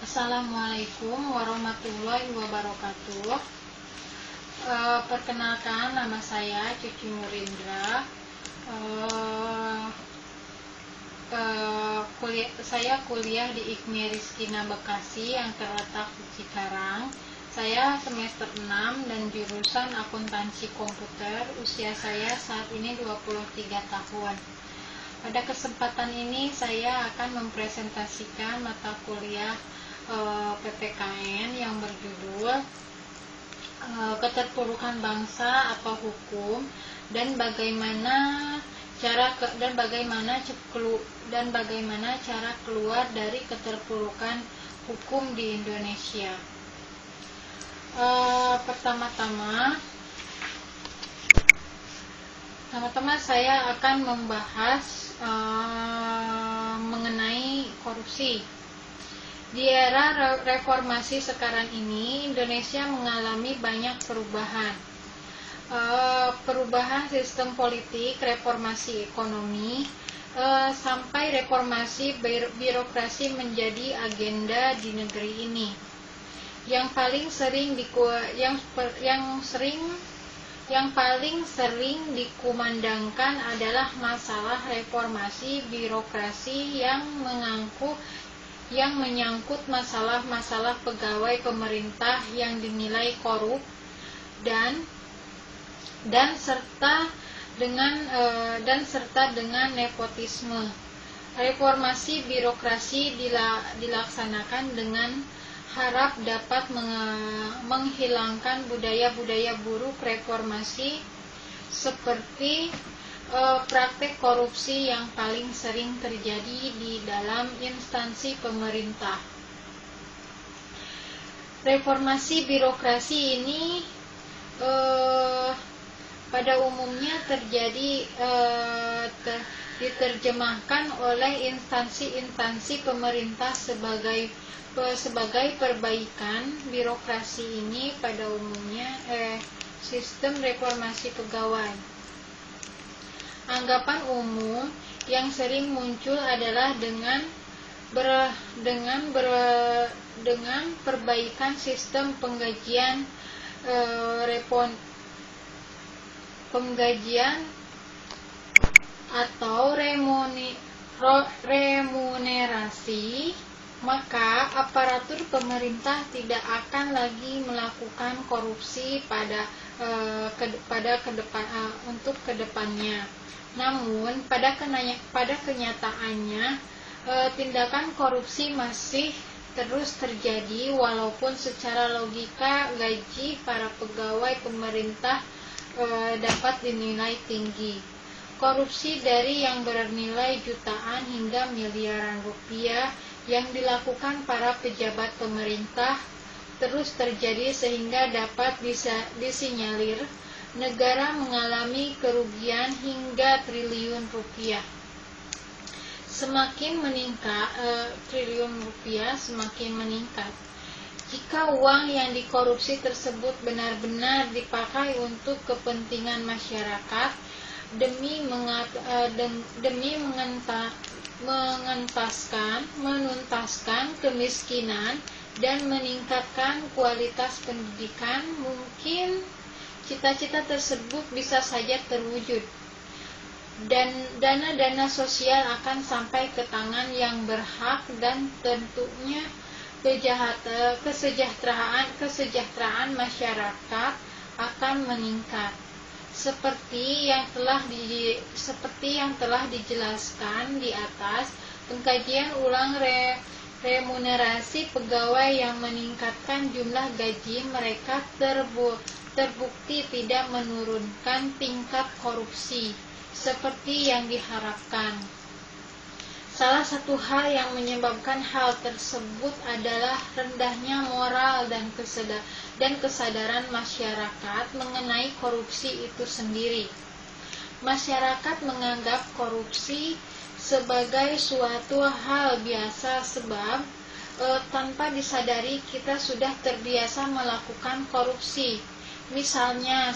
Assalamualaikum warahmatullahi wabarakatuh. Perkenalkan, nama saya Cuci Murindra. Saya kuliah di IKMI Rizkina Bekasi yang terletak di Cikarang. Saya semester 6 dan jurusan akuntansi komputer. Usia saya saat ini 23 tahun. Pada kesempatan ini saya akan mempresentasikan mata kuliah PPKN yang berjudul Keterpurukan Bangsa atau Hukum dan bagaimana cara keluar dari keterpurukan hukum di Indonesia. Pertama-tama saya akan membahas mengenai korupsi. Di era reformasi sekarang ini, Indonesia mengalami banyak perubahan. Perubahan sistem politik, reformasi ekonomi, sampai reformasi birokrasi menjadi agenda di negeri ini. Yang paling sering dikumandangkan adalah masalah reformasi birokrasi yang menyangkut masalah-masalah pegawai pemerintah yang dinilai korup dan serta dengan nepotisme. Reformasi birokrasi dilaksanakan dengan harap dapat menghilangkan budaya-budaya buruk reformasi seperti praktek korupsi yang paling sering terjadi di dalam instansi pemerintah. Reformasi birokrasi ini pada umumnya diterjemahkan oleh instansi-instansi pemerintah sebagai perbaikan birokrasi ini pada umumnya sistem reformasi pegawai. Anggapan umum yang sering muncul adalah dengan perbaikan sistem penggajian atau remunerasi, maka aparatur pemerintah tidak akan lagi melakukan korupsi untuk kedepannya. Namun pada kenyataannya tindakan korupsi masih terus terjadi walaupun secara logika gaji para pegawai pemerintah dapat dinilai tinggi. Korupsi dari yang bernilai jutaan hingga miliaran rupiah yang dilakukan para pejabat pemerintah terus terjadi sehingga dapat disinyalir negara mengalami kerugian hingga triliun rupiah. Semakin meningkat jika uang yang dikorupsi tersebut benar-benar dipakai untuk kepentingan masyarakat demi menuntaskan kemiskinan dan meningkatkan kualitas pendidikan, mungkin cita-cita tersebut bisa saja terwujud dan dana-dana sosial akan sampai ke tangan yang berhak dan tentunya kesejahteraan masyarakat akan meningkat. Seperti yang telah dijelaskan di atas, pengkajian ulang remunerasi pegawai yang meningkatkan jumlah gaji mereka terbukti tidak menurunkan tingkat korupsi seperti yang diharapkan. Salah satu hal yang menyebabkan hal tersebut adalah rendahnya moral dan kesadaran masyarakat mengenai korupsi itu sendiri. Masyarakat menganggap korupsi sebagai suatu hal biasa sebab tanpa disadari kita sudah terbiasa melakukan korupsi. Misalnya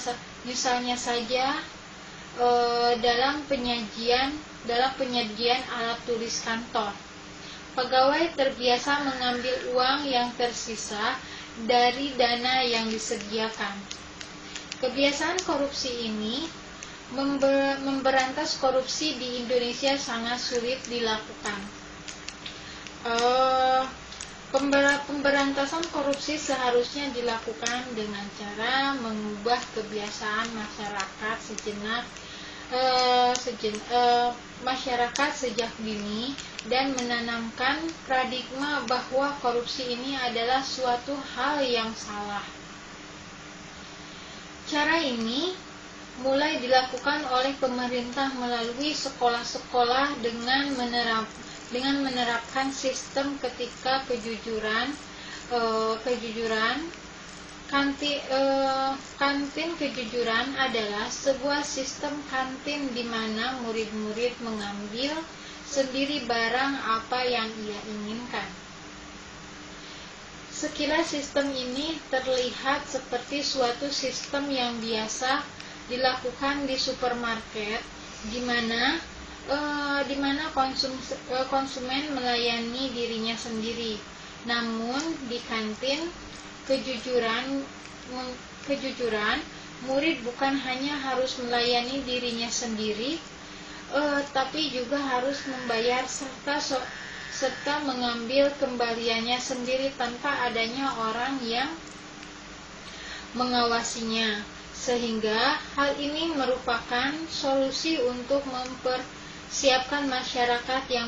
saja dalam penyajian alat tulis kantor. Pegawai terbiasa mengambil uang yang tersisa dari dana yang disediakan. Kebiasaan korupsi ini memberantas korupsi di Indonesia sangat sulit dilakukan. Pemberantasan korupsi seharusnya dilakukan dengan cara mengubah kebiasaan masyarakat masyarakat sejak dini dan menanamkan paradigma bahwa korupsi ini adalah suatu hal yang salah. Cara ini mulai dilakukan oleh pemerintah melalui sekolah-sekolah dengan menerapkan sistem ketika kejujuran. Kantin kejujuran adalah sebuah sistem kantin di mana murid-murid mengambil sendiri barang apa yang ia inginkan. Sekilas sistem ini terlihat seperti suatu sistem yang biasa dilakukan di supermarket, di mana konsumen melayani dirinya sendiri. Namun di kantin kejujuran, murid bukan hanya harus melayani dirinya sendiri, tapi juga harus membayar serta mengambil kembaliannya sendiri tanpa adanya orang yang mengawasinya. Sehingga hal ini merupakan solusi untuk mempersiapkan masyarakat yang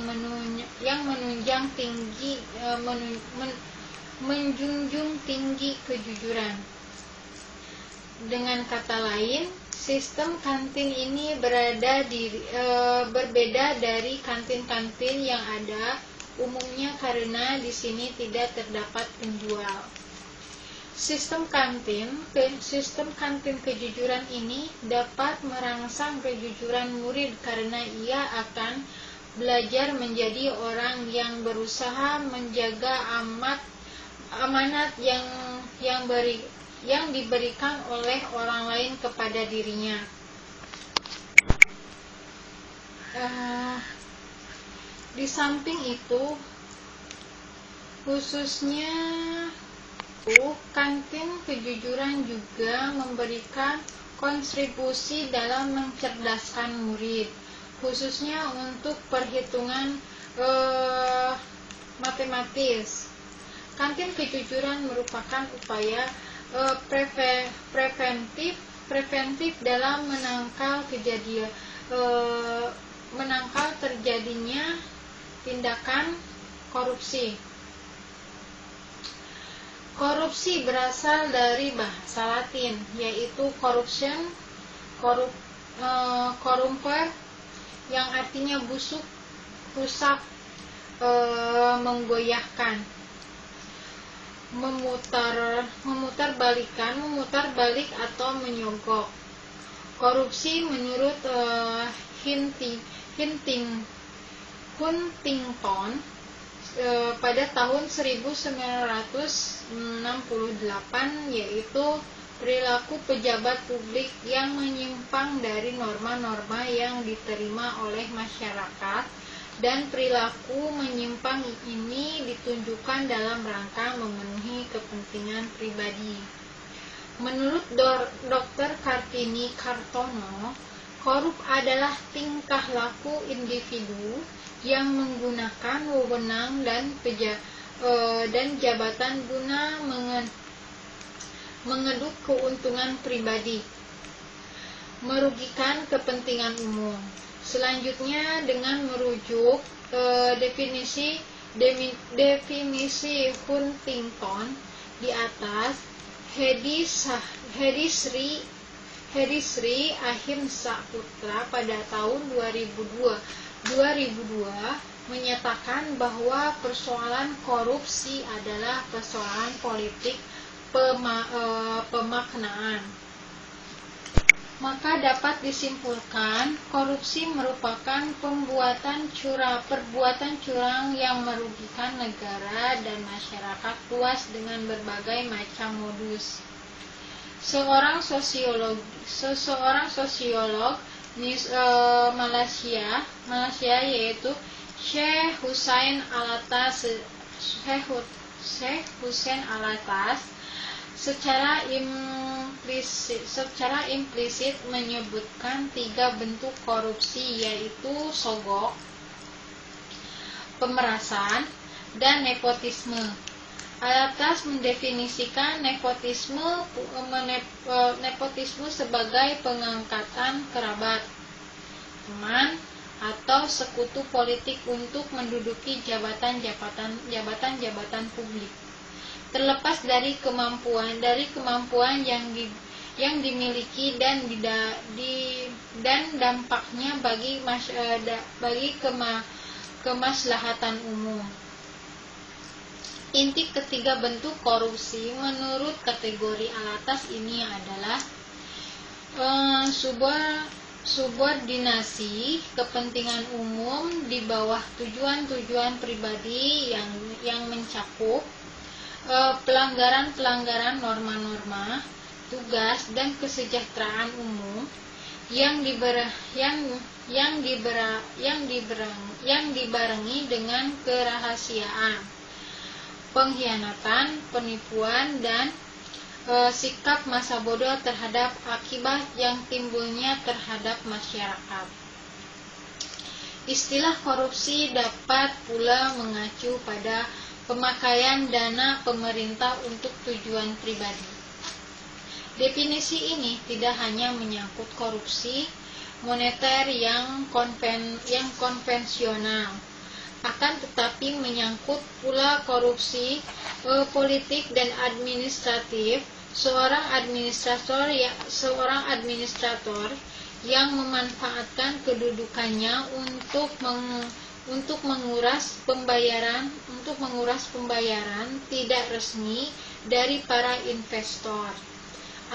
menjunjung tinggi kejujuran. Dengan kata lain, sistem kantin ini berbeda dari kantin-kantin yang ada umumnya karena di sini tidak terdapat penjual. Sistem kantin kejujuran ini dapat merangsang kejujuran murid karena ia akan belajar menjadi orang yang berusaha menjaga amanat yang diberikan oleh orang lain kepada dirinya. Di samping itu, khususnya kantin kejujuran juga memberikan kontribusi dalam mencerdaskan murid, khususnya untuk perhitungan matematis. Kantin kejujuran merupakan upaya preventif dalam menangkal terjadinya tindakan korupsi. Korupsi berasal dari bahasa Latin, yaitu corruption, corrumper, yang artinya busuk, rusak, menggoyahkan, memutar balik atau menyogok. Korupsi menurut Huntington pada tahun 1968, yaitu perilaku pejabat publik yang menyimpang dari norma-norma yang diterima oleh masyarakat, dan perilaku menyimpang ini ditunjukkan dalam rangka memenuhi kepentingan pribadi. Menurut Dr. Kartini Kartono, korup adalah tingkah laku individu yang menggunakan wewenang dan jabatan guna mengeduk keuntungan pribadi, merugikan kepentingan umum. Selanjutnya, dengan merujuk definisi Huntington di atas, Hedi Sri Ahimsa Putra pada tahun 2002 menyatakan bahwa persoalan korupsi adalah persoalan politik pemaknaan. Maka dapat disimpulkan, korupsi merupakan perbuatan curang yang merugikan negara dan masyarakat luas dengan berbagai macam modus. Seorang sosiolog Malaysia yaitu Syekh Hussein Alatas secara implisit menyebutkan 3 bentuk korupsi, yaitu sogok, pemerasan, dan nepotisme. Alatas mendefinisikan nepotisme sebagai pengangkatan kerabat, teman, atau sekutu politik untuk menduduki jabatan-jabatan publik. Terlepas dari kemampuan yang dimiliki dan dampaknya bagi kemaslahatan umum. Inti ketiga bentuk korupsi menurut kategori Alatas ini adalah subordinasi kepentingan umum di bawah tujuan-tujuan pribadi yang mencakup pelanggaran norma-norma, tugas, dan kesejahteraan umum yang dibarengi dengan kerahasiaan, pengkhianatan, penipuan, dan sikap masa bodoh terhadap akibat yang timbulnya terhadap masyarakat. Istilah korupsi dapat pula mengacu pada pemakaian dana pemerintah untuk tujuan pribadi. Definisi ini tidak hanya menyangkut korupsi moneter yang konvensional, akan tetapi menyangkut pula korupsi politik dan administratif. Seorang administrator yang memanfaatkan kedudukannya untuk menguras pembayaran tidak resmi dari para investor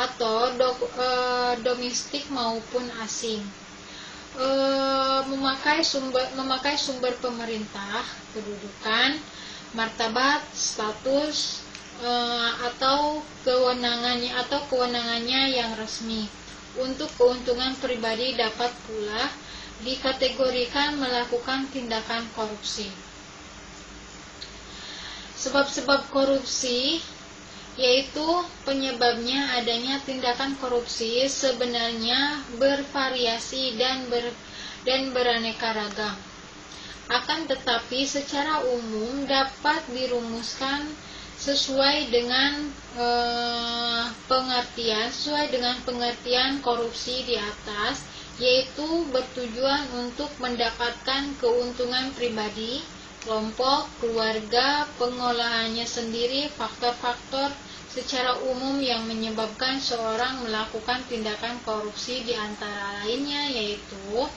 atau domestik maupun asing, memakai sumber pemerintah, kedudukan, martabat, status, atau kewenangannya yang resmi untuk keuntungan pribadi dapat pula dikategorikan melakukan tindakan korupsi. Sebab-sebab korupsi, yaitu penyebabnya adanya tindakan korupsi, sebenarnya bervariasi dan beraneka ragam. Akan tetapi secara umum dapat dirumuskan sesuai dengan pengertian korupsi di atas, yaitu bertujuan untuk mendapatkan keuntungan pribadi, kelompok, keluarga, pengolahannya sendiri, faktor-faktor secara umum yang menyebabkan seorang melakukan tindakan korupsi di antara lainnya yaitu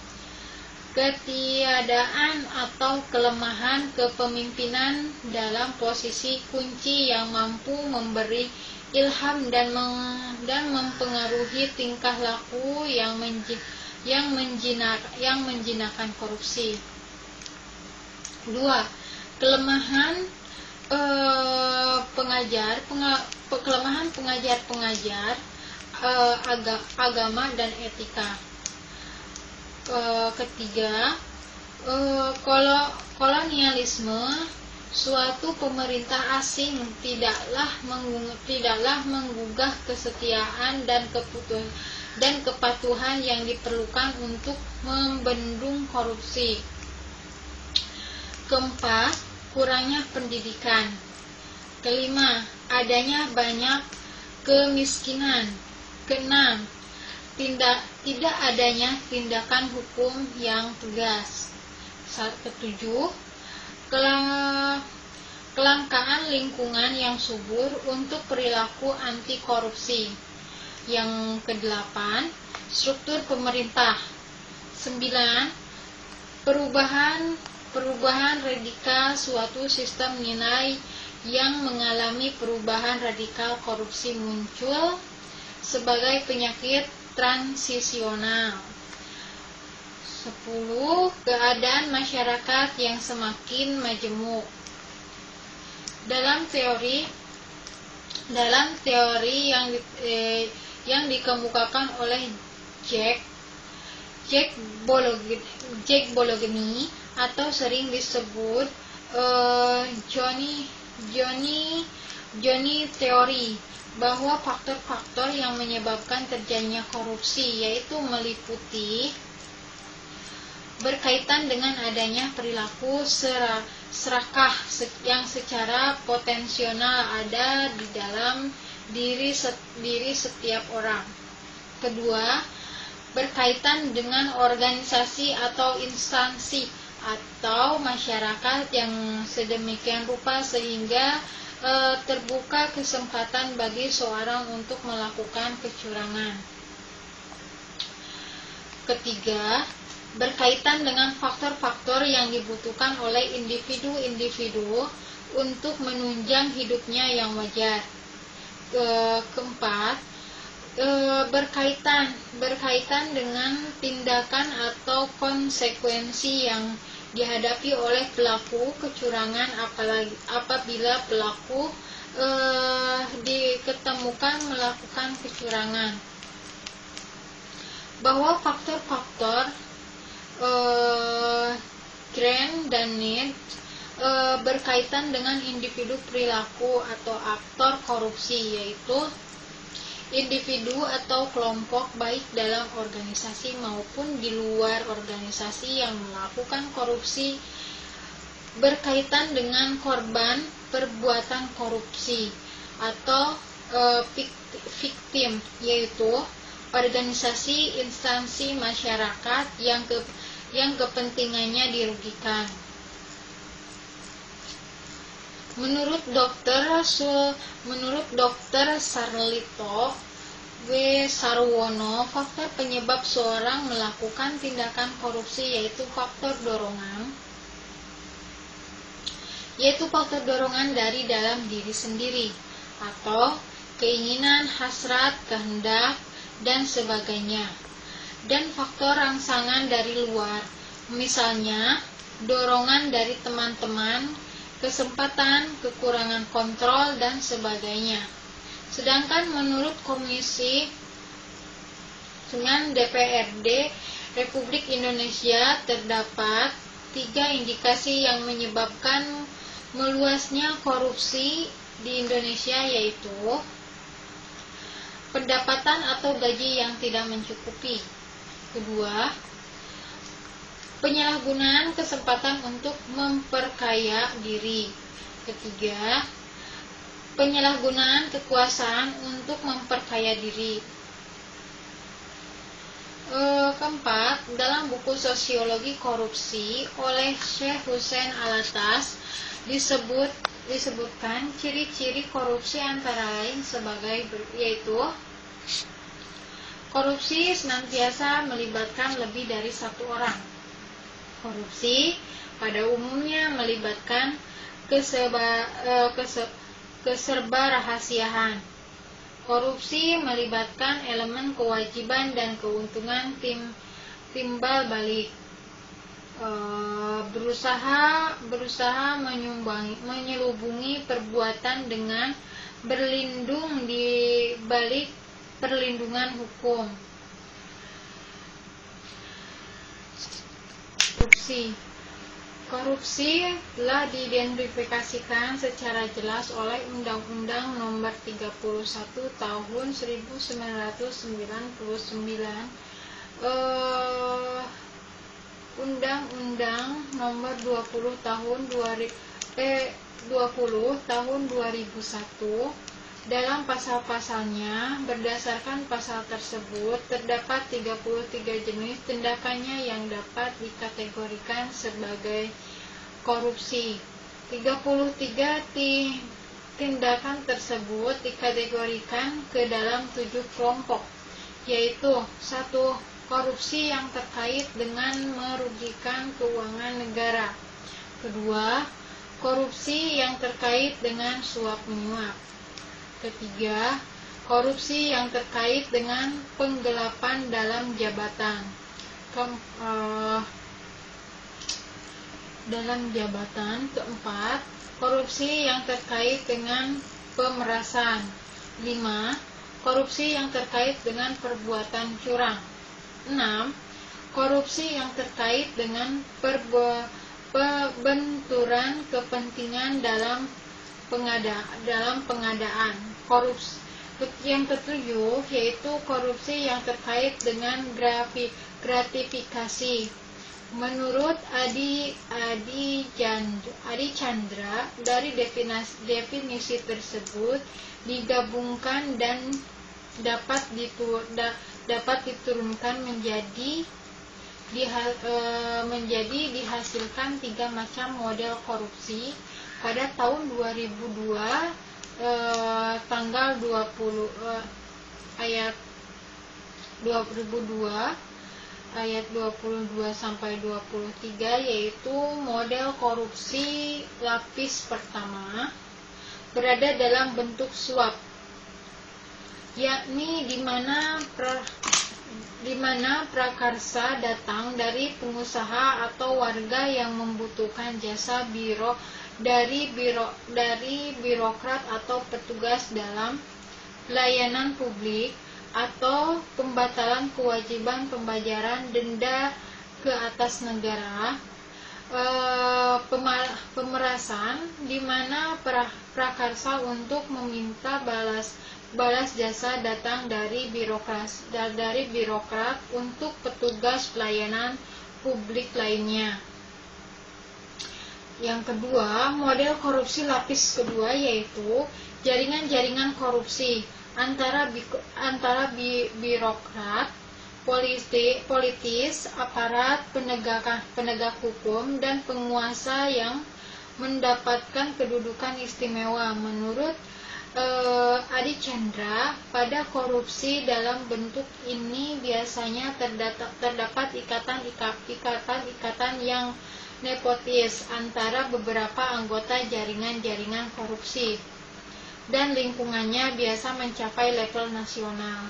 ketiadaan atau kelemahan kepemimpinan dalam posisi kunci yang mampu memberi ilham dan mempengaruhi tingkah laku yang menjinakkan korupsi. 2. Kelemahan pengajar agama dan etika. Ketiga, kolonialisme. Suatu pemerintah asing tidaklah menggugah kesetiaan dan kepatuhan yang diperlukan untuk membendung korupsi. Keempat, kurangnya pendidikan. Kelima, adanya banyak kemiskinan. Keenam, tidak adanya tindakan hukum yang tegas. Ketujuh, kelangkaan lingkungan yang subur untuk perilaku anti korupsi. Yang kedelapan, struktur pemerintah. 9. Perubahan radikal suatu sistem nilai yang mengalami perubahan radikal korupsi muncul sebagai penyakit transisional. 10. Keadaan masyarakat yang semakin majemuk. Dalam teori yang dikemukakan oleh Jack Bologhini atau sering disebut Johnny teori, bahwa faktor-faktor yang menyebabkan terjadinya korupsi yaitu meliputi berkaitan dengan adanya perilaku serakah yang secara potensial ada di dalam diri setiap orang. Kedua, berkaitan dengan organisasi atau instansi atau masyarakat yang sedemikian rupa sehingga terbuka kesempatan bagi seorang untuk melakukan kecurangan. Ketiga, berkaitan dengan faktor-faktor yang dibutuhkan oleh individu-individu untuk menunjang hidupnya yang wajar. Keempat, berkaitan dengan tindakan atau konsekuensi yang dihadapi oleh pelaku kecurangan apabila pelaku diketemukan melakukan kecurangan. Bahwa faktor-faktor Grant dan Need berkaitan dengan individu perilaku atau aktor korupsi, yaitu individu atau kelompok baik dalam organisasi maupun di luar organisasi yang melakukan korupsi, berkaitan dengan korban perbuatan korupsi atau victim, yaitu organisasi instansi masyarakat yang kepentingannya dirugikan. Menurut Dr. Sarlito W. Sarwono, faktor penyebab seorang melakukan tindakan korupsi yaitu faktor dorongan dari dalam diri sendiri atau keinginan, hasrat, kehendak, dan sebagainya, dan faktor rangsangan dari luar, misalnya dorongan dari teman-teman, kesempatan, kekurangan kontrol, dan sebagainya. Sedangkan menurut Komisi 9 DPRD Republik Indonesia terdapat 3 indikasi yang menyebabkan meluasnya korupsi di Indonesia, yaitu pendapatan atau gaji yang tidak mencukupi. Kedua, penyalahgunaan kesempatan untuk memperkaya diri. Ketiga, penyalahgunaan kekuasaan untuk memperkaya diri. Keempat, dalam buku Sosiologi Korupsi oleh Syekh Hussein Alatas disebutkan ciri-ciri korupsi antara lain yaitu korupsi senantiasa melibatkan lebih dari satu orang. Korupsi pada umumnya melibatkan keserbarahasiaan. Korupsi melibatkan elemen kewajiban dan keuntungan timbal balik. Berusaha menyelubungi perbuatan dengan berlindung di balik perlindungan hukum. Korupsi telah diidentifikasikan secara jelas oleh Undang-Undang Nomor 31 Tahun 1999, Undang-Undang Nomor 20 Tahun 2001. Dalam pasal-pasalnya, berdasarkan pasal tersebut, terdapat 33 jenis tindakannya yang dapat dikategorikan sebagai korupsi. 33 tindakan tersebut dikategorikan ke dalam 7 kelompok, yaitu 1. Korupsi yang terkait dengan merugikan keuangan negara. Kedua, korupsi yang terkait dengan suap-menyuap. Ketiga, korupsi yang terkait dengan penggelapan dalam jabatan. Keempat, korupsi yang terkait dengan pemerasan. 5. Korupsi yang terkait dengan perbuatan curang. 6. Korupsi yang terkait dengan benturan kepentingan dalam pengadaan. Korupsi yang ketujuh yaitu korupsi yang terkait dengan gratifikasi. Menurut Adi Chandra, dari definisi tersebut digabungkan dan dapat diturunkan menjadi dihasilkan 3 macam model korupsi. Pada tahun 2002 tanggal 20 ayat 2002 ayat 22 sampai 23, yaitu model korupsi lapis pertama berada dalam bentuk suap, yakni di mana prakarsa datang dari pengusaha atau warga yang membutuhkan jasa dari birokrat atau petugas dalam pelayanan publik, atau pembatalan kewajiban pembayaran denda ke atas negara, pemerasan di mana prakarsa untuk meminta balas jasa datang dari birokrat untuk petugas pelayanan publik lainnya. Yang kedua, model korupsi lapis kedua yaitu jaringan-jaringan korupsi antara birokrat, politis, aparat penegak hukum, dan penguasa yang mendapatkan kedudukan istimewa. Menurut Adi Chandra, pada korupsi dalam bentuk ini biasanya terdapat ikatan yang nepotis antara beberapa anggota jaringan-jaringan korupsi, dan lingkungannya biasa mencapai level nasional.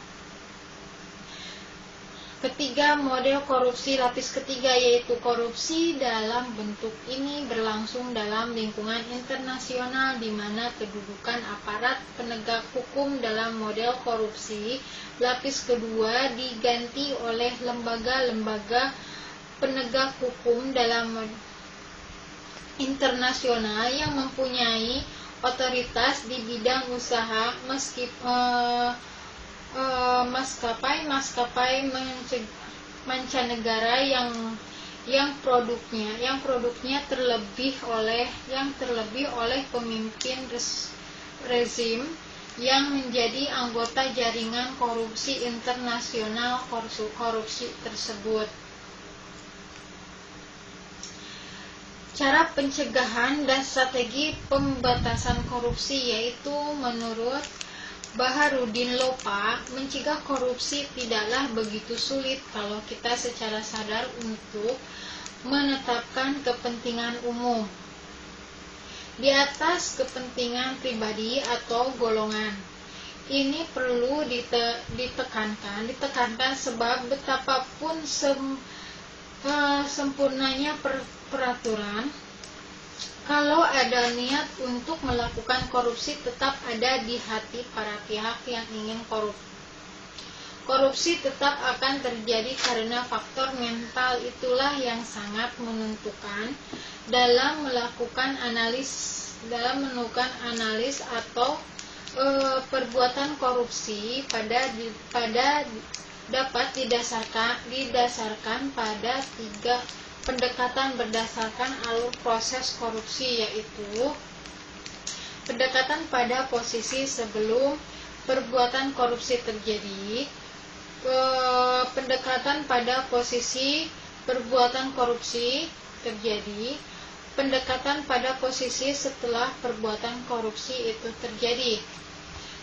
Ketiga, model korupsi lapis ketiga yaitu korupsi dalam bentuk ini berlangsung dalam lingkungan internasional, di mana kedudukan aparat penegak hukum dalam model korupsi lapis kedua diganti oleh lembaga-lembaga penegak hukum dalam internasional yang mempunyai otoritas di bidang usaha, maskapai mancanegara yang produknya terlebih oleh pemimpin rezim yang menjadi anggota jaringan korupsi internasional korupsi tersebut. Cara pencegahan dan strategi pembatasan korupsi yaitu menurut Baharudin Lopa, mencegah korupsi tidaklah begitu sulit kalau kita secara sadar untuk menetapkan kepentingan umum di atas kepentingan pribadi atau golongan. Ini perlu ditekankan sebab betapapun sempurnanya peraturan, kalau ada niat untuk melakukan korupsi tetap ada di hati para pihak yang ingin korup. Korupsi tetap akan terjadi karena faktor mental itulah yang sangat menentukan dalam menentukan analis atau perbuatan korupsi dapat didasarkan pada 3 pendekatan berdasarkan alur proses korupsi, yaitu pendekatan pada posisi sebelum perbuatan korupsi terjadi, pendekatan pada posisi perbuatan korupsi terjadi, pendekatan pada posisi setelah perbuatan korupsi itu terjadi.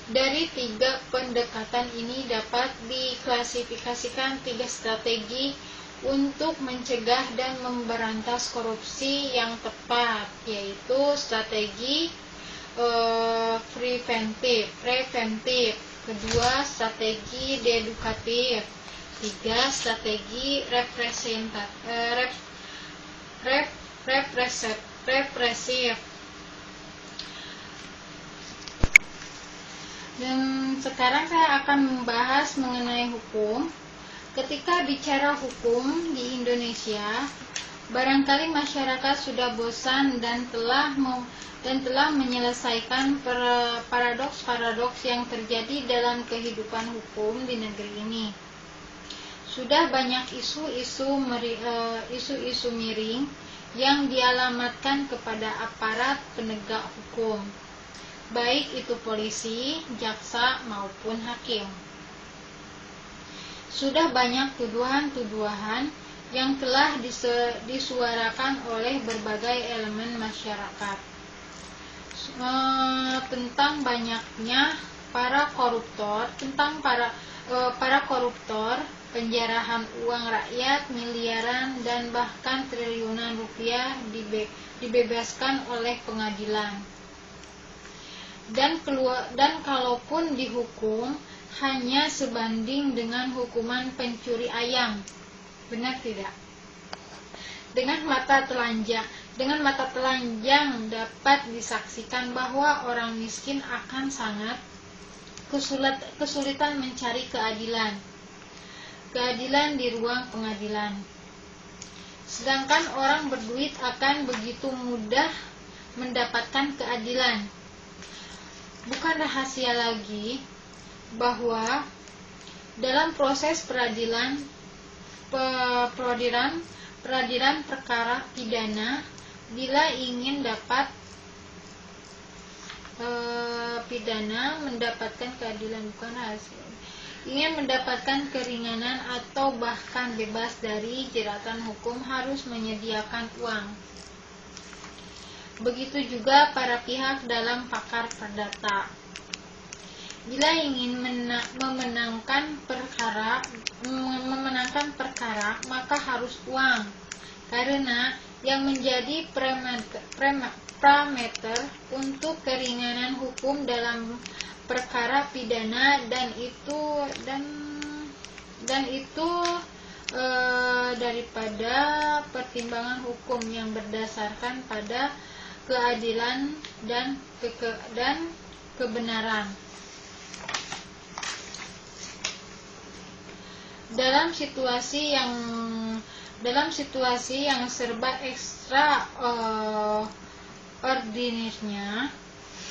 Dari 3 pendekatan ini dapat diklasifikasikan 3 strategi untuk mencegah dan memberantas korupsi yang tepat, yaitu strategi preventif, kedua strategi dedukatif, 3 strategi represif. Dan sekarang saya akan membahas mengenai hukum. Ketika bicara hukum di Indonesia, Barangkali masyarakat sudah bosan dan telah menyelesaikan paradoks-paradoks yang terjadi dalam kehidupan hukum di negeri ini. Sudah banyak isu-isu miring yang dialamatkan kepada aparat penegak hukum, baik itu polisi, jaksa, maupun hakim. Sudah banyak tuduhan-tuduhan yang telah disuarakan oleh berbagai elemen masyarakat tentang banyaknya para koruptor, penjarahan uang rakyat miliaran dan bahkan triliunan rupiah dibebaskan oleh pengadilan. Dan kalaupun dihukum hanya sebanding dengan hukuman pencuri ayam. Benar tidak? Dengan mata telanjang dapat disaksikan bahwa orang miskin akan sangat kesulitan mencari keadilan di ruang pengadilan. Sedangkan orang berduit akan begitu mudah mendapatkan keadilan. Bukan rahasia lagi bahwa dalam proses peradilan perkara pidana, bila ingin mendapatkan keadilan, bukan rahasia, ingin mendapatkan keringanan atau bahkan bebas dari jeratan hukum harus menyediakan uang. Begitu juga para pihak dalam pakar perdata. Bila ingin memenangkan perkara, maka harus uang. Karena yang menjadi parameter untuk keringanan hukum dalam perkara pidana dan itu daripada pertimbangan hukum yang berdasarkan pada keadilan dan kebenaran. Dalam situasi yang serba ordinirnya,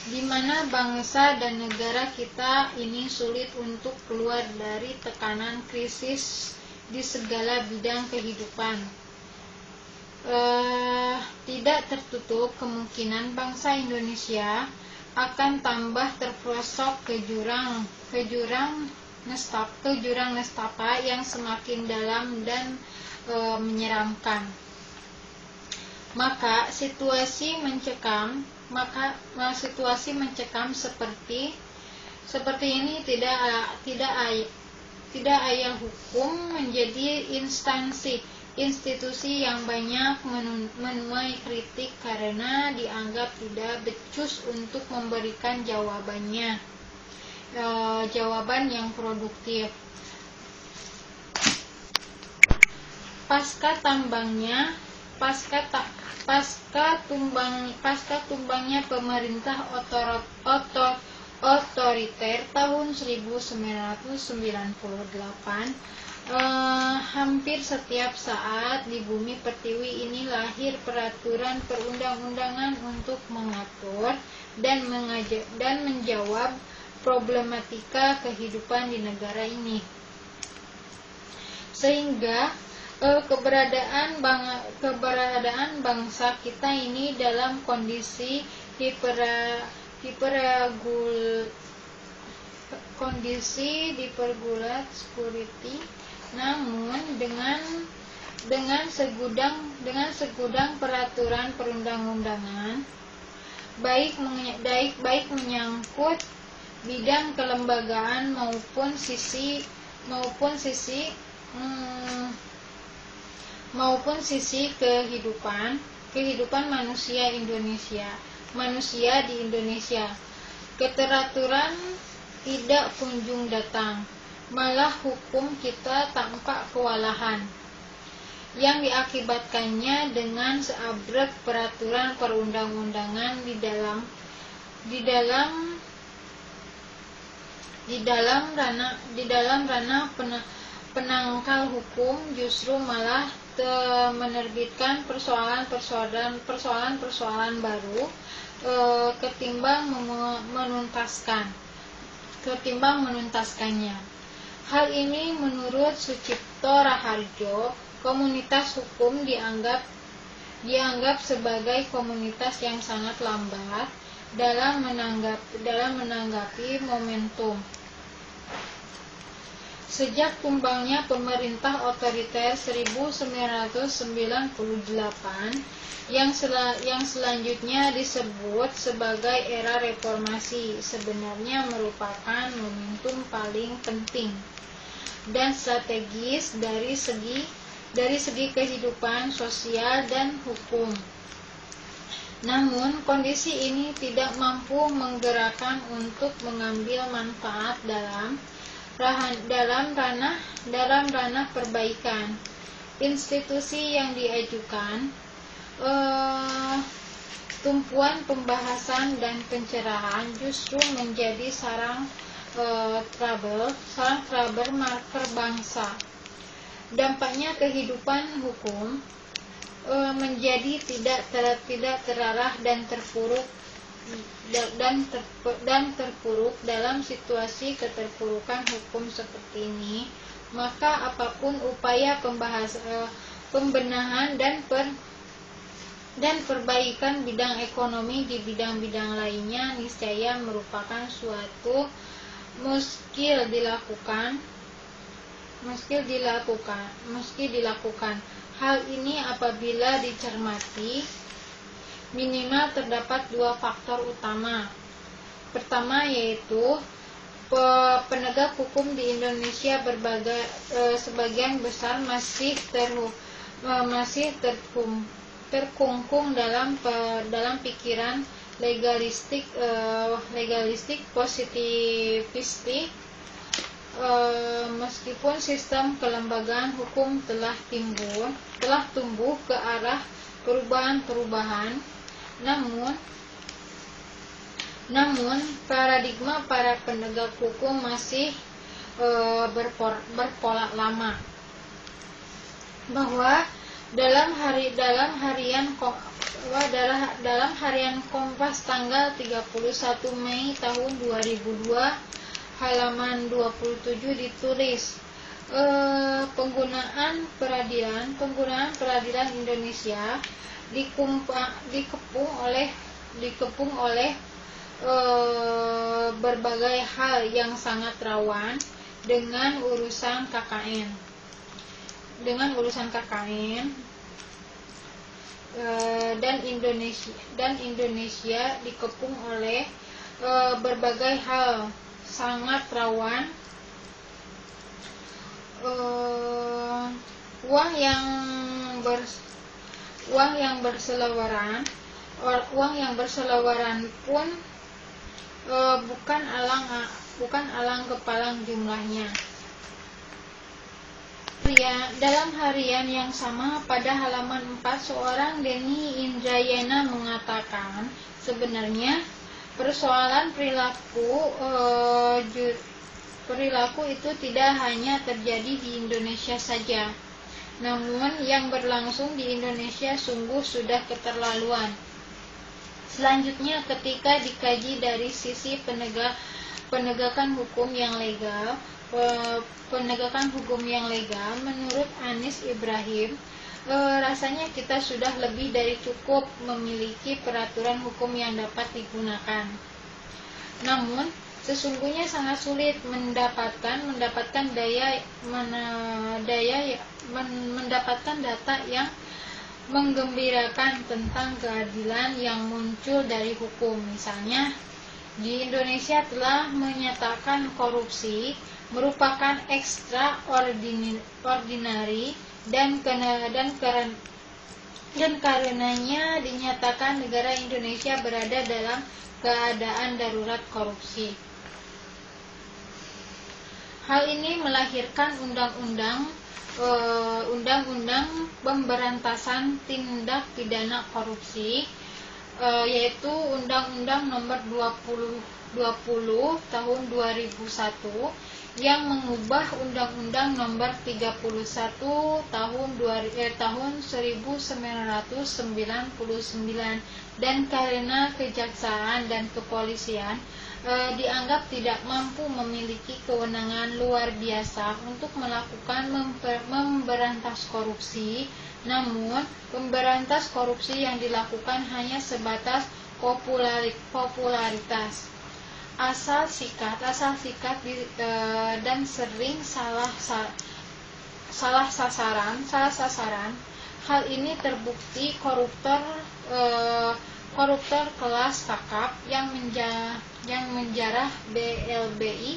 di mana bangsa dan negara kita ini sulit untuk keluar dari tekanan krisis di segala bidang kehidupan, tidak tertutup kemungkinan bangsa Indonesia akan tambah terperosok ke jurang nestapa yang semakin dalam dan menyeramkan. Maka situasi mencekam seperti ini tidak ayah hukum menjadi institusi yang banyak menuai kritik karena dianggap tidak becus untuk memberikan jawaban yang produktif. Pasca tumbangnya pemerintah otoriter tahun 1998, hampir setiap saat di bumi pertiwi ini lahir peraturan perundang-undangan untuk mengatur dan menjawab problematika kehidupan di negara ini, sehingga keberadaan bangsa kita ini dalam kondisi dipergulat security. Namun dengan segudang peraturan perundang-undangan, baik menyangkut bidang kelembagaan maupun sisi kehidupan manusia di Indonesia, keteraturan tidak kunjung datang, malah hukum kita tampak kewalahan, yang diakibatkannya dengan seabrek peraturan perundang-undangan di dalam ranah penangkal hukum justru malah menerbitkan persoalan-persoalan baru ketimbang menuntaskannya. Hal ini menurut Sucipto Raharjo, komunitas hukum dianggap sebagai komunitas yang sangat lambat dalam menanggapi momentum. Sejak tumbangnya pemerintah otoriter 1998 yang selanjutnya disebut sebagai era reformasi, sebenarnya merupakan momentum paling penting dan strategis dari segi kehidupan sosial dan hukum. Namun, kondisi ini tidak mampu menggerakkan untuk mengambil manfaat dalam ranah perbaikan. Institusi yang diajukan, tumpuan pembahasan dan pencerahan justru menjadi sarang trouble marker bangsa. Dampaknya kehidupan hukum menjadi tidak terarah dan terpuruk dalam situasi keterpurukan hukum seperti ini. Maka apapun upaya pembenahan dan perbaikan bidang ekonomi di bidang-bidang lainnya niscaya merupakan suatu mustahil dilakukan. Hal ini apabila dicermati, minimal terdapat dua faktor utama. Pertama yaitu penegak hukum di Indonesia sebagian besar masih terkungkung dalam pikiran legalistik positivistik. Meskipun sistem kelembagaan hukum telah tumbuh ke arah perubahan, namun paradigma para penegak hukum masih berpola lama, bahwa dalam harian Kompas tanggal 31 Mei tahun 2002 halaman 27 ditulis, penggunaan peradilan Indonesia dikepung oleh berbagai hal yang sangat rawan dengan urusan KKN. Dan Indonesia dikepung oleh berbagai hal sangat rawan, uang yang berseliweran pun bukan alang kepalang jumlahnya. Dalam harian yang sama pada halaman 4, seorang Denny Indrayana mengatakan, sebenarnya persoalan perilaku itu tidak hanya terjadi di Indonesia saja, namun yang berlangsung di Indonesia sungguh sudah keterlaluan. Selanjutnya, ketika dikaji dari sisi penegakan hukum yang legal, menurut Anis Ibrahim, rasanya kita sudah lebih dari cukup memiliki peraturan hukum yang dapat digunakan. Namun sesungguhnya sangat sulit mendapatkan data yang menggembirakan tentang keadilan yang muncul dari hukum. Misalnya, di Indonesia telah menyatakan korupsi merupakan extraordinary dan karenanya dinyatakan negara Indonesia berada dalam keadaan darurat korupsi. Hal ini melahirkan undang-undang pemberantasan tindak pidana korupsi, yaitu Undang-Undang Nomor 20 Tahun 2001 yang mengubah Undang-Undang Nomor 31 tahun 1999, dan karena kejaksaan dan kepolisian dianggap tidak mampu memiliki kewenangan luar biasa untuk melakukan memberantas korupsi. Namun, pemberantas korupsi yang dilakukan hanya sebatas popularitas, asal sikat dan sering salah sasaran. Hal ini terbukti koruptor kelas kakap yang menjarah BLBI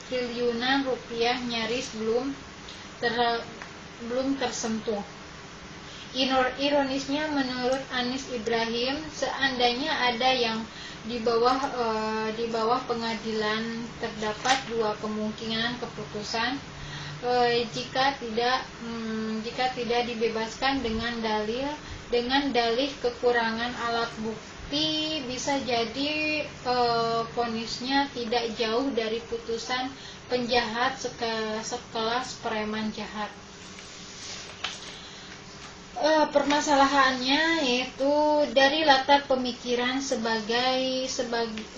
triliunan rupiah nyaris belum tersentuh. Ironisnya, menurut Anis Ibrahim, seandainya ada yang di bawah pengadilan, terdapat dua kemungkinan keputusan. Jika tidak dibebaskan dengan dalih kekurangan alat bukti, bisa jadi vonisnya tidak jauh dari putusan penjahat sekelas preman jahat. Permasalahannya yaitu dari latar pemikiran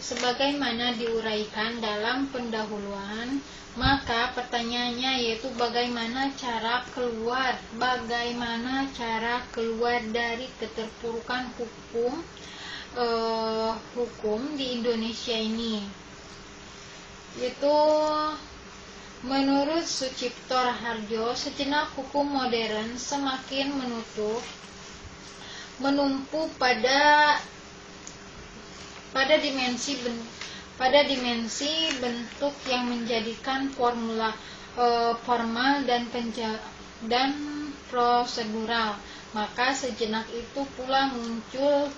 sebagaimana diuraikan dalam pendahuluan, maka pertanyaannya yaitu bagaimana cara keluar dari keterpurukan hukum di Indonesia ini. Yaitu menurut Sucipto Raharjo, sejenak hukum modern semakin menumpu pada dimensi bentuk yang menjadikan formal dan prosedural. Maka sejenak itu pula muncul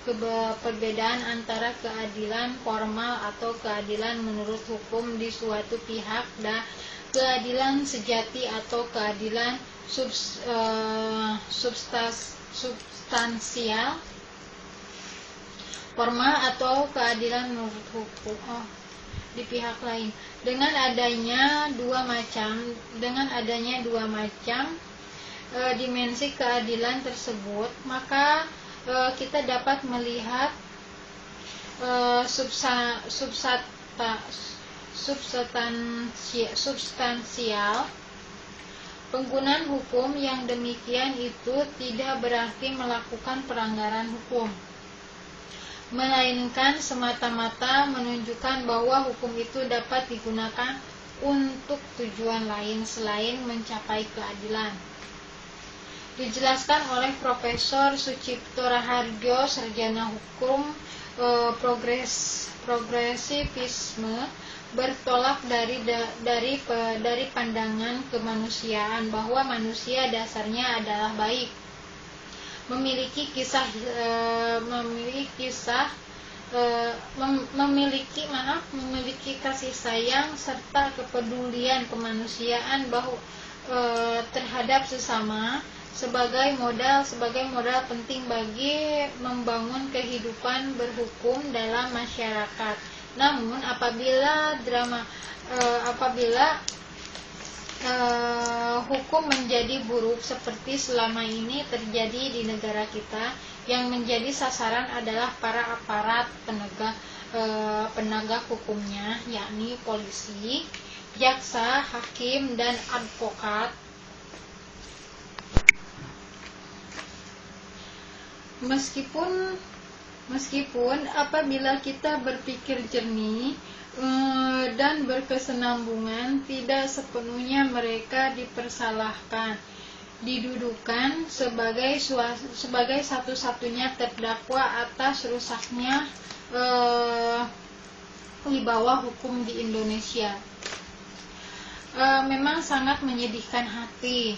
perbedaan antara keadilan formal atau keadilan menurut hukum di suatu pihak dan keadilan sejati atau keadilan substansial formal atau keadilan menurut hukum di pihak lain. Dengan adanya dua macam dimensi keadilan tersebut, maka kita dapat melihat substansial. Penggunaan hukum yang demikian itu tidak berarti melakukan pelanggaran hukum, melainkan semata-mata menunjukkan bahwa hukum itu dapat digunakan untuk tujuan lain selain mencapai keadilan. Dijelaskan oleh Profesor Sucipto Raharjo, sarjana hukum progresivisme, bertolak dari pandangan kemanusiaan bahwa manusia dasarnya adalah baik, memiliki kasih sayang serta kepedulian kemanusiaan terhadap sesama sebagai modal penting bagi membangun kehidupan berhukum dalam masyarakat. Namun apabila hukum menjadi buruk seperti selama ini terjadi di negara kita, yang menjadi sasaran adalah para aparat penegak hukumnya, yakni polisi, jaksa, hakim, dan advokat. Meskipun apabila kita berpikir jernih dan berkesinambungan, tidak sepenuhnya mereka dipersalahkan, didudukan sebagai satu-satunya terdakwa atas rusaknya wibawa hukum di Indonesia. Memang sangat menyedihkan hati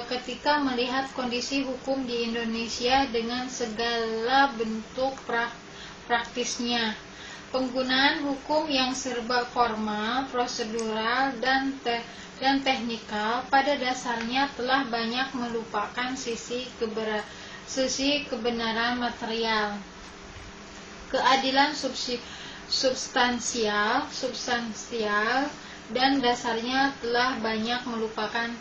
ketika melihat kondisi hukum di Indonesia dengan segala bentuk praktisnya. Penggunaan hukum yang serba formal, prosedural, dan teknikal pada dasarnya telah banyak melupakan sisi kebenaran material. Keadilan substansial dan dasarnya telah banyak melupakan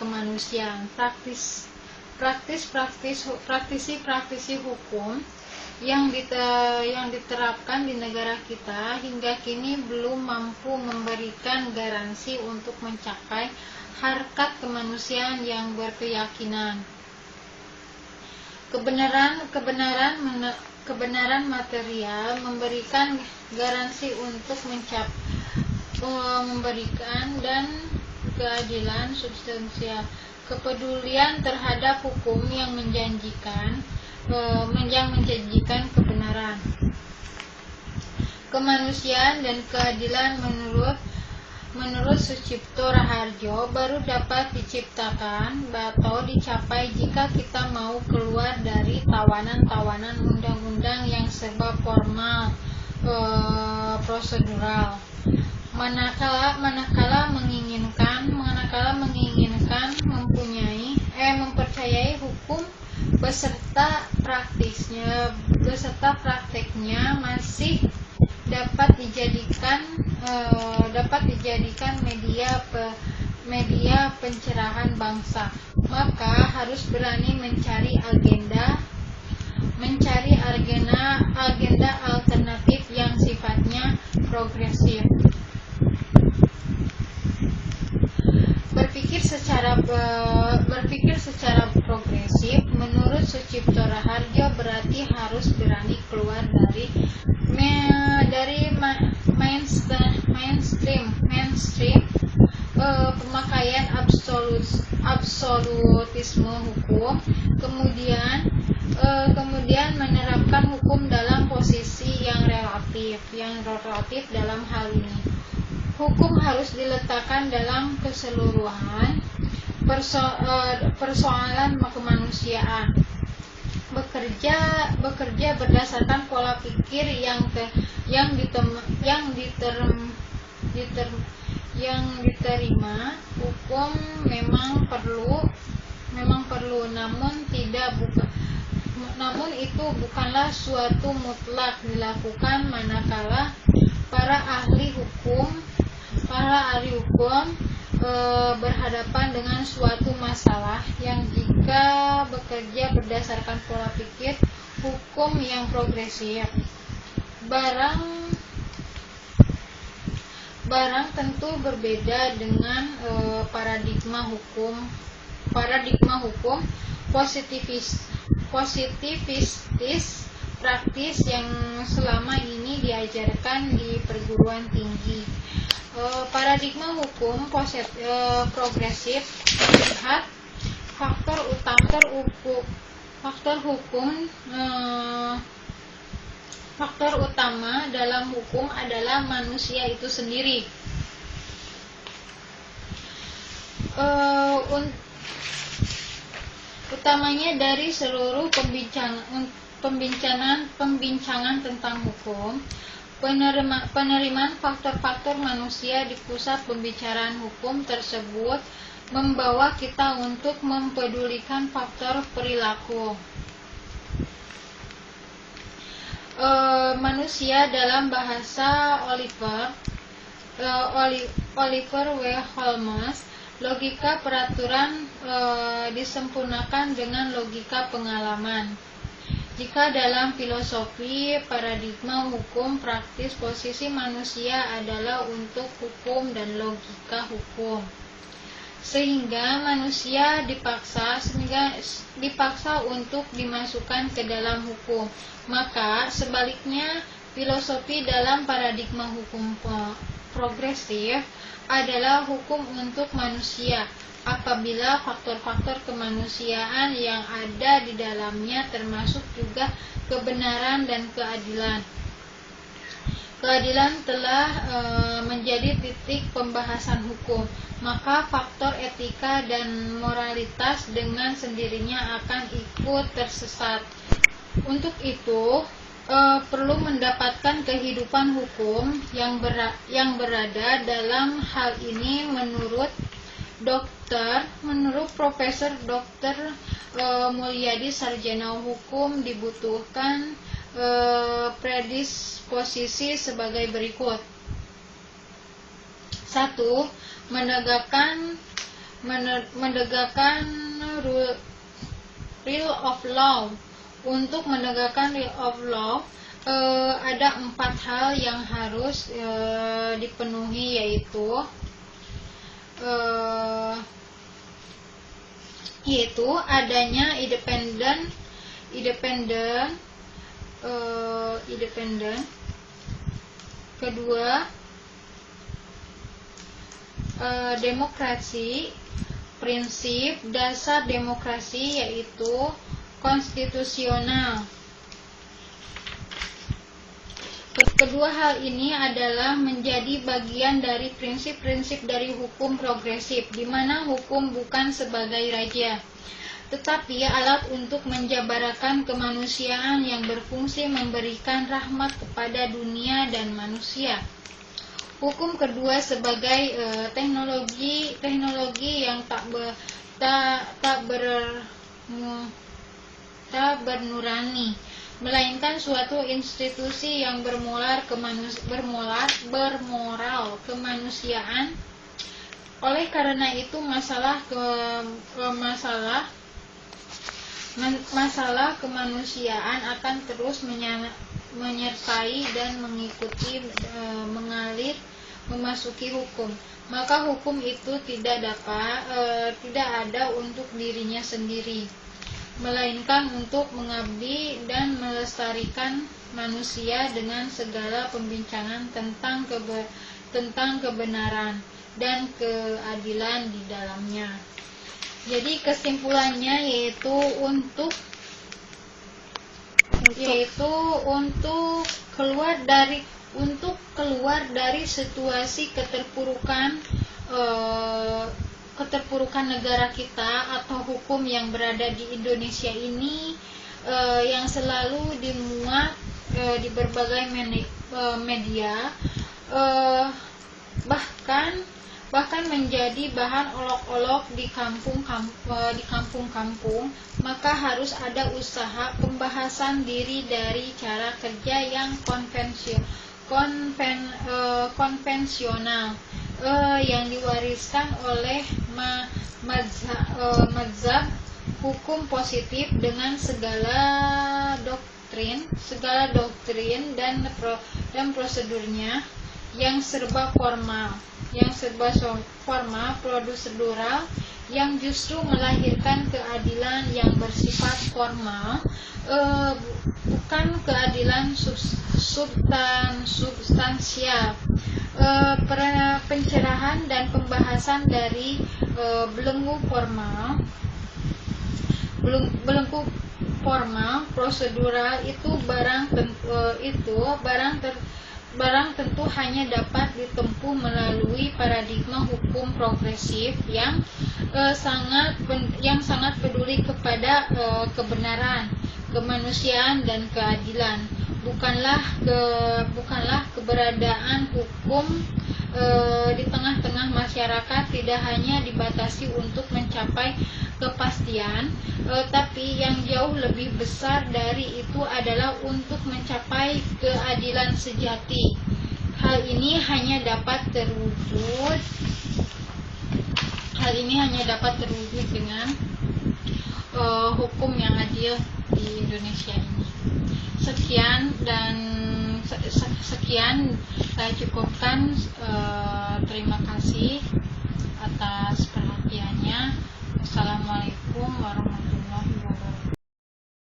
kemanusiaan. Praktisi hukum yang diterapkan di negara kita hingga kini belum mampu memberikan garansi untuk mencapai harkat kemanusiaan yang berkeyakinan. Kebenaran material memberikan garansi untuk memberikan dan keadilan substansial. Kepedulian terhadap hukum yang menjanjikan kebenaran, kemanusiaan dan keadilan menurut Sucipto Raharjo baru dapat diciptakan atau dicapai jika kita mau keluar dari tawanan-tawanan undang-undang yang serba formal, prosedural. Manakala menginginkan mempercayai hukum beserta prakteknya masih dapat dijadikan media pencerahan bangsa, maka harus berani mencari agenda alternatif yang sifatnya progresif. Berpikir secara progresif menurut Sucipto Raharjo berarti harus berani keluar dari mainstream pemakaian absolutisme hukum, kemudian menerapkan hukum dalam posisi yang relatif dalam hal ini. Hukum harus diletakkan dalam keseluruhan persoalan kemanusiaan. Bekerja berdasarkan pola pikir yang diterima. Hukum memang perlu, namun itu bukanlah suatu mutlak dilakukan manakala para ahli hukum berhadapan dengan suatu masalah yang jika bekerja berdasarkan pola pikir hukum yang progresif, barang tentu berbeda dengan paradigma hukum positivistis praktis yang selama ini diajarkan di perguruan tinggi. Paradigma hukum progresif melihat faktor utama dalam hukum adalah manusia itu sendiri. Utamanya dari seluruh pembincangan tentang hukum, penerimaan faktor-faktor manusia di pusat pembicaraan hukum tersebut membawa kita untuk mempedulikan faktor perilaku manusia. Dalam bahasa Oliver W. Holmes, logika peraturan disempurnakan dengan logika pengalaman. Jika dalam filosofi paradigma hukum praktis, posisi manusia adalah untuk hukum dan logika hukum, sehingga manusia dipaksa untuk dimasukkan ke dalam hukum. Maka sebaliknya, filosofi dalam paradigma hukum progresif adalah hukum untuk manusia, apabila faktor-faktor kemanusiaan yang ada di dalamnya termasuk juga kebenaran dan keadilan. Keadilan telah menjadi titik pembahasan hukum, maka faktor etika dan moralitas dengan sendirinya akan ikut tersesat. Untuk itu, perlu mendapatkan kehidupan hukum yang berada dalam hal ini menurut Profesor Dr. Mulyadi Sarjana Hukum dibutuhkan predisposisi sebagai berikut. 1. Menegakkan rule of law. Untuk menegakkan rule of law ada 4 hal yang harus dipenuhi, yaitu adanya independen. Kedua, demokrasi. Prinsip dasar demokrasi yaitu konstitusional. Kedua hal ini adalah menjadi bagian dari prinsip-prinsip dari hukum progresif, di mana hukum bukan sebagai raja, tetapi alat untuk menjabarakan kemanusiaan yang berfungsi memberikan rahmat kepada dunia dan manusia. Hukum kedua sebagai teknologi yang tak bernurani, melainkan suatu institusi yang bermoral kemanusiaan. Oleh karena itu masalah kemanusiaan akan terus menyertai dan mengalir memasuki hukum. Maka hukum itu tidak ada untuk dirinya sendiri, melainkan untuk mengabdi dan melestarikan manusia dengan segala pembincangan tentang kebenaran dan keadilan di dalamnya. Jadi kesimpulannya yaitu untuk keluar dari situasi keterpurukan negara kita atau hukum yang berada di Indonesia ini, yang selalu dimuat di berbagai media, bahkan menjadi bahan olok-olok di kampung-kampung, maka harus ada usaha pembahasan diri dari cara kerja yang konvensional yang diwariskan oleh mazhab hukum positif dengan segala doktrin dan prosedurnya yang serba formal, prosedural, yang justru melahirkan keadilan yang bersifat formal, bukan keadilan substansial. Pencerahan dan pembahasan dari belenggu formal prosedural itu barang tentu hanya dapat ditempuh melalui paradigma hukum progresif yang sangat peduli kepada kebenaran, kemanusiaan dan keadilan. Bukanlah keberadaan hukum di tengah-tengah masyarakat tidak hanya dibatasi untuk mencapai kepastian, tapi yang jauh lebih besar dari itu adalah untuk mencapai keadilan sejati. Hal ini hanya dapat terwujud dengan hukum yang adil di Indonesia ini. Sekian saya cukupkan. Terima kasih atas perhatiannya. Assalamualaikum warahmatullahi wabarakatuh.